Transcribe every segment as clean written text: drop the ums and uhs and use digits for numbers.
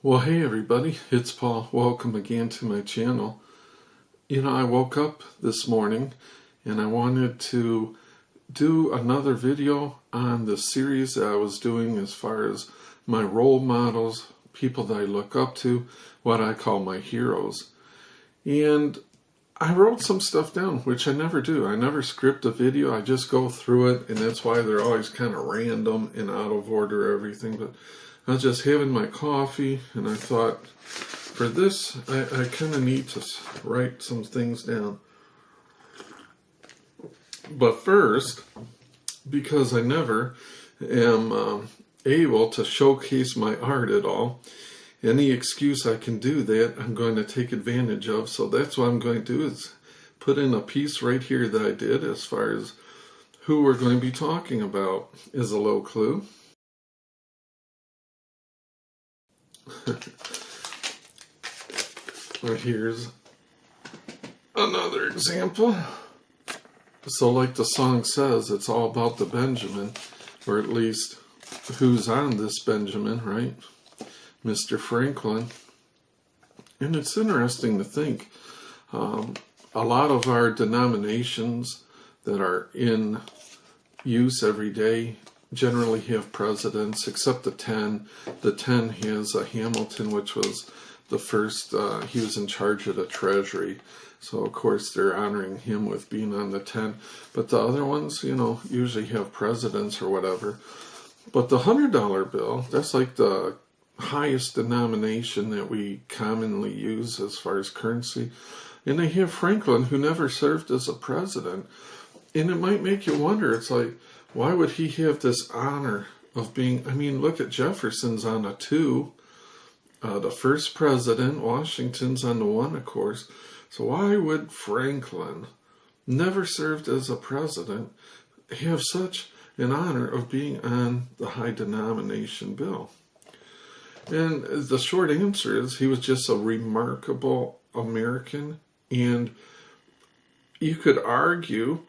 Well, hey everybody, it's Paul. Welcome again to my channel. I woke up this morning and I wanted to do another video on the series that I was doing as far as my role models, people that I look up to, what I call my heroes. And I wrote some stuff down, which I never do. I never script a video, I just go through it, and that's why they're always kind of random and out of order, everything. But I was just having my coffee, and I thought, for this, I kind of need to write some things down. But first, because I never am able to showcase my art at all, any excuse I can do that, I'm going to take advantage of. So that's what I'm going to do, is put in a piece right here that I did as far as who we're going to be talking about as a little clue. Well, here's another example. So like the song says, it's all about the Benjamin, or at least who's on this Benjamin, right? Mr. Franklin. And it's interesting to think, a lot of our denominations that are in use every day generally have presidents, except the 10. The 10 has a Hamilton, which was the first, he was in charge of the treasury. So of course they're honoring him with being on the 10. But the other ones, usually have presidents or whatever. But the $100 bill, that's like the highest denomination that we commonly use as far as currency. And they have Franklin, who never served as a president. And it might make you wonder, it's like, why would he have this honor of being, look at Jefferson's on a 2. The first president, Washington's on the 1, of course. So why would Franklin, never served as a president, have such an honor of being on the high denomination bill? And the short answer is he was just a remarkable American. And you could argue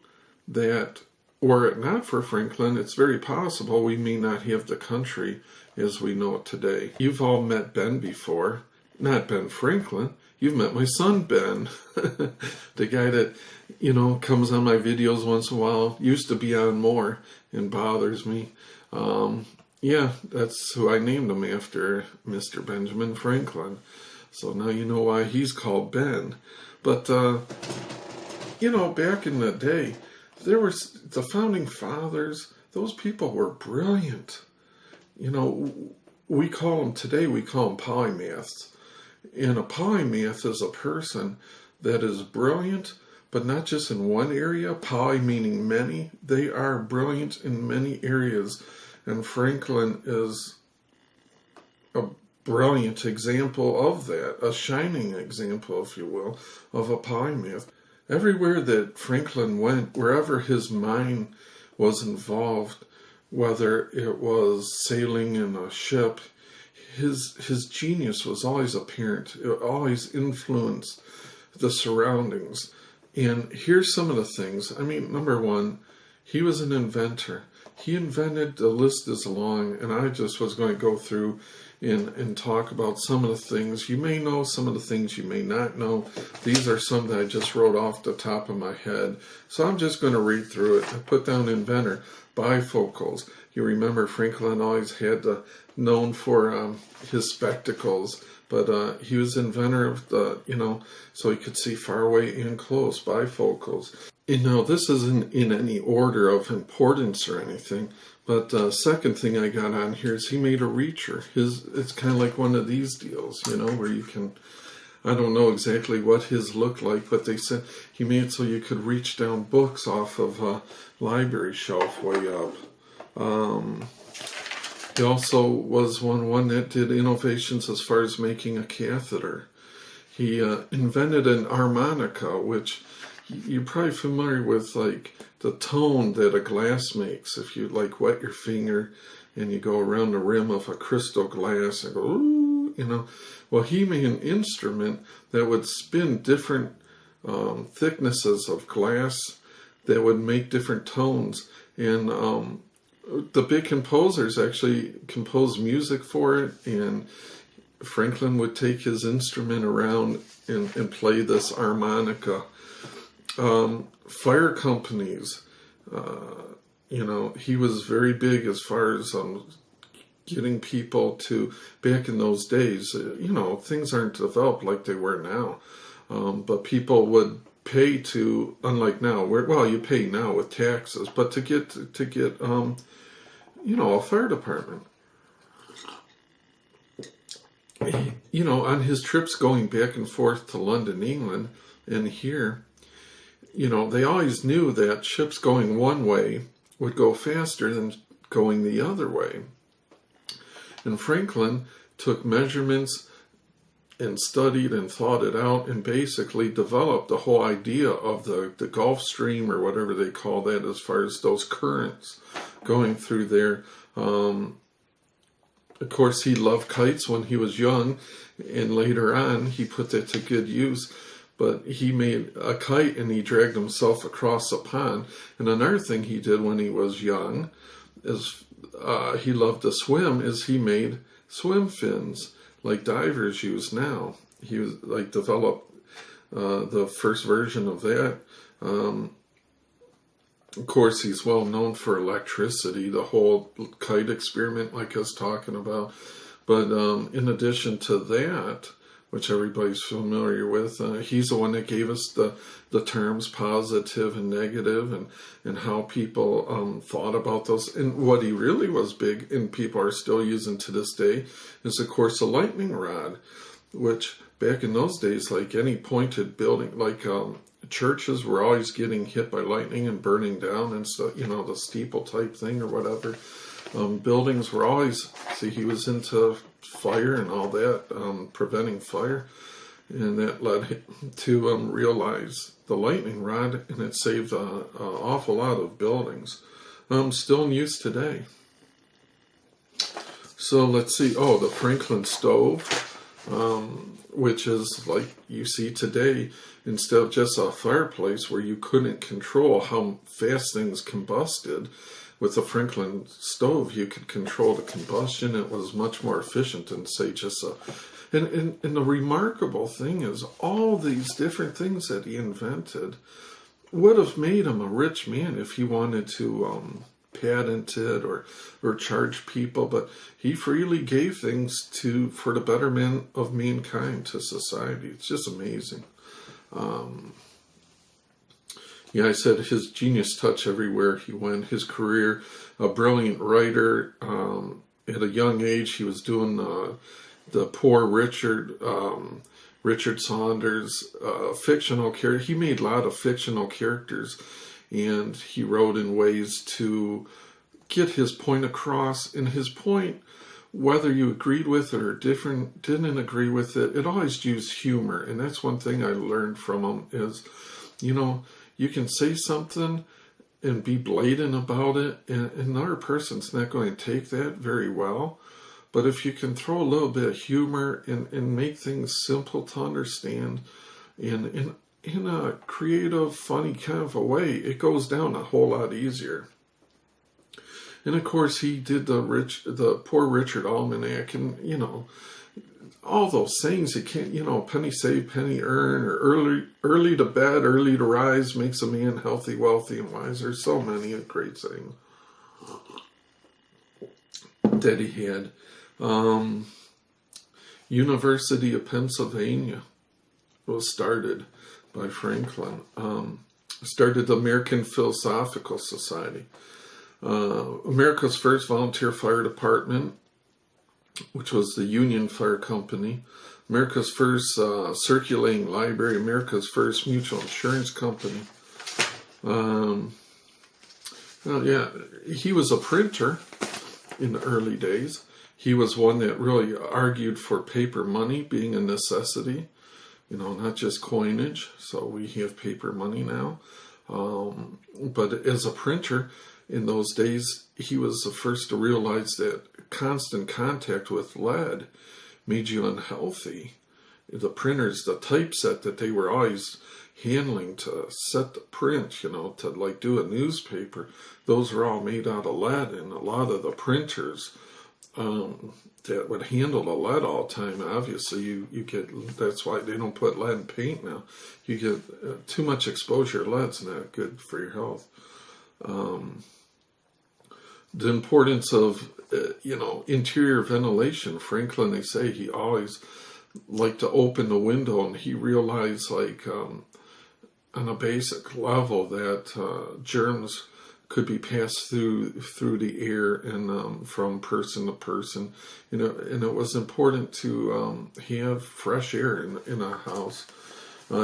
that, were it not for Franklin, it's very possible we may not have the country as we know it today. You've all met Ben before. Not Ben Franklin. You've met my son, Ben. The guy that, comes on my videos once in a while. Used to be on more and bothers me. Yeah, that's who I named him after, Mr. Benjamin Franklin. So now you know why he's called Ben. But, back in the day, there were the founding fathers. Those people were brilliant. We call them polymaths. And a polymath is a person that is brilliant, but not just in one area. Poly meaning many. They are brilliant in many areas. And Franklin is a brilliant example of that, a shining example, if you will, of a polymath. Everywhere that Franklin went, wherever his mind was involved, whether it was sailing in a ship, his genius was always apparent. It always influenced the surroundings. And here's some of the things. Number one, he was an inventor. He invented, the list is long, and I just was going to go through and talk about some of the things you may know, some of the things you may not know. These are some that I just wrote off the top of my head. So I'm just going to read through it. I put down inventor, bifocals. You remember Franklin always had known for his spectacles, but he was inventor of the, so he could see far away and close, bifocals. And now this isn't in any order of importance or anything, but second thing I got on here is he made a reacher. It's kind of like one of these deals, where you can, I don't know exactly what his looked like, but they said he made it so you could reach down books off of a library shelf way up. He also was one that did innovations as far as making a catheter. He invented an harmonica, which you're probably familiar with, like the tone that a glass makes. If you wet your finger and you go around the rim of a crystal glass and go, ooh, Well, he made an instrument that would spin different thicknesses of glass that would make different tones. And the big composers actually composed music for it, and Franklin would take his instrument around and play this harmonica. Fire companies, you know, he was very big as far as getting people to, back in those days, you know, things aren't developed like they were now. But people would pay to, unlike now, well, you pay now with taxes, but to get you know, a fire department. You know, on his trips going back and forth to London, England, and here, you know, they always knew that ships going one way would go faster than going the other way. And Franklin took measurements and studied and thought it out and basically developed the whole idea of the Gulf Stream, or whatever they call that, as far as those currents going through there. Of course, he loved kites when he was young, and later on he put that to good use. But he made a kite and he dragged himself across a pond. And another thing he did when he was young is he loved to swim, is he made swim fins like divers use now. He was like developed the first version of that. Of course, he's well known for electricity, the whole kite experiment like I was talking about. But in addition to that, which everybody's familiar with, he's the one that gave us the terms positive and negative, and how people thought about those. And what he really was big, and people are still using to this day, is of course a lightning rod, which back in those days, like any pointed building, like churches were always getting hit by lightning and burning down, and so, you know, the steeple type thing or whatever. Buildings were always, see, he was into fire and all that, preventing fire, and that led him to realize the lightning rod, and it saved an awful lot of buildings. Still in use today. So let's see, the Franklin stove, which is like you see today, instead of just a fireplace where you couldn't control how fast things combusted. With the Franklin stove, you could control the combustion. It was much more efficient than, say, just a... And the remarkable thing is, all these different things that he invented would have made him a rich man if he wanted to patent it or charge people. But he freely gave things for the betterment of mankind, to society. It's just amazing. Yeah, I said his genius touch everywhere he went. His career, a brilliant writer. At a young age, he was doing the Poor Richard Saunders fictional character. He made a lot of fictional characters, and he wrote in ways to get his point across. And his point, whether you agreed with it or didn't agree with it, it always used humor. And that's one thing I learned from him is, you know, you can say something and be blatant about it, and another person's not going to take that very well. But if you can throw a little bit of humor and make things simple to understand in a creative, funny kind of a way, it goes down a whole lot easier. And of course, he did the Poor Richard Almanac, and, you know, all those sayings you can't, you know, penny saved, penny earned, or early to bed, early to rise makes a man healthy, wealthy, and wise. There's so many great sayings that he had. University of Pennsylvania was started by Franklin. Started the American Philosophical Society. America's first volunteer fire department, which was the Union Fire Company. America's first circulating library. America's first mutual insurance company. Well, yeah, he was a printer in the early days. He was one that really argued for paper money being a necessity, you know, not just coinage. So we have paper money now. But as a printer in those days, he was the first to realize that constant contact with lead made you unhealthy. The printers, the typeset that they were always handling to set the print, you know, to like do a newspaper, those were all made out of lead, and a lot of the printers that would handle the lead all the time. Obviously, you get, that's why they don't put lead in paint now. You get too much exposure to lead's not good for your health. The importance of, interior ventilation. Franklin, they say he always liked to open the window, and he realized, like, on a basic level that germs could be passed through the air and from person to person. And it was important to have fresh air in a house.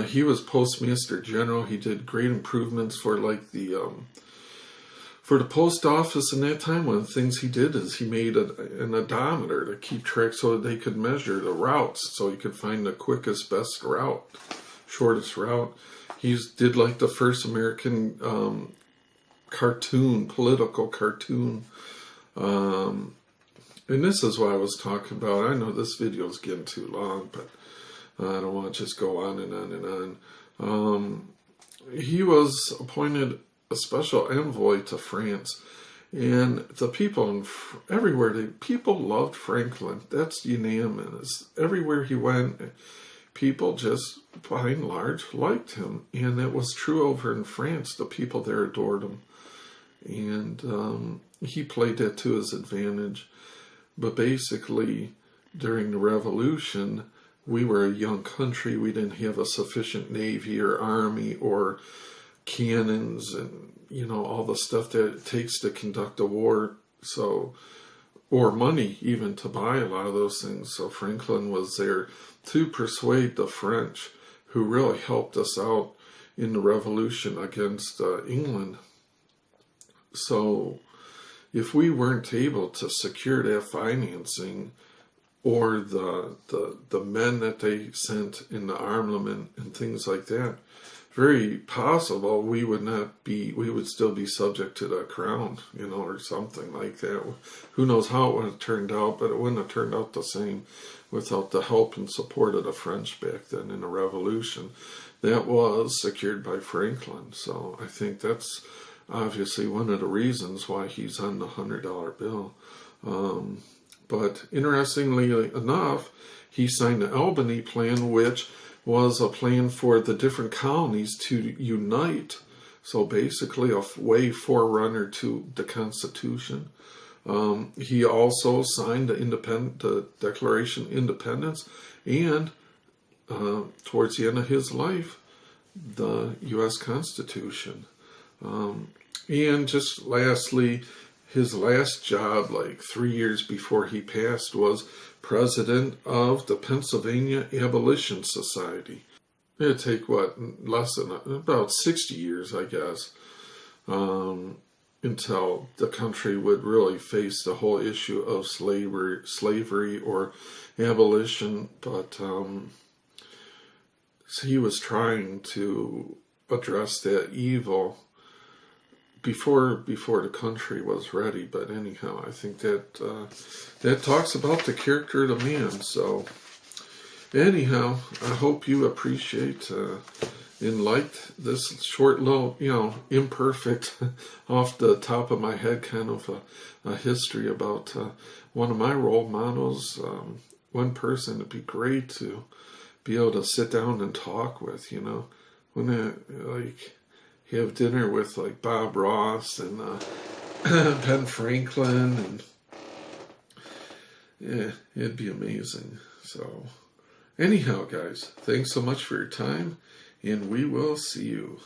He was Postmaster General. He did great improvements for, like, for the post office in that time. One of the things he did is he made an odometer to keep track so that they could measure the routes, so he could find the quickest, best route, shortest route. He did, like, the first American political cartoon. And this is what I was talking about. I know this video is getting too long, but I don't want to just go on and on and on. He was appointed a special envoy to France, and the people everywhere, people loved Franklin. That's unanimous. Everywhere he went, people just, by and large, liked him, and it was true over in France. The people there adored him, and he played that to his advantage. But basically, during the Revolution, we were a young country. We didn't have a sufficient navy or army or cannons and, all the stuff that it takes to conduct a war. So, or money even to buy a lot of those things. So Franklin was there to persuade the French, who really helped us out in the Revolution against England. So if we weren't able to secure that financing, or the men that they sent in the armament and things like that, very possible we would still be subject to the crown, or something like that. Who knows how it would have turned out, but it wouldn't have turned out the same without the help and support of the French back then in the Revolution. That was secured by Franklin. So I think that's obviously one of the reasons why he's on the $100 bill. But interestingly enough, he signed the Albany Plan, which was a plan for the different colonies to unite. So basically a way forerunner to the Constitution. He also signed the Declaration of Independence, and towards the end of his life, the U.S. Constitution. And just lastly, his last job, like 3 years before he passed, was president of the Pennsylvania Abolition Society. It'd take, less than about 60 years, I guess, until the country would really face the whole issue of slavery or abolition. But he was trying to address that evil before the country was ready. But anyhow, I think that that talks about the character of the man. So anyhow, I hope you appreciate and liked this short little, imperfect, off the top of my head kind of a history about one of my role models. One person it'd be great to be able to sit down and talk with, when have dinner with, like, Bob Ross and Ben Franklin, and yeah, it'd be amazing. So anyhow, guys, thanks so much for your time, and we will see you.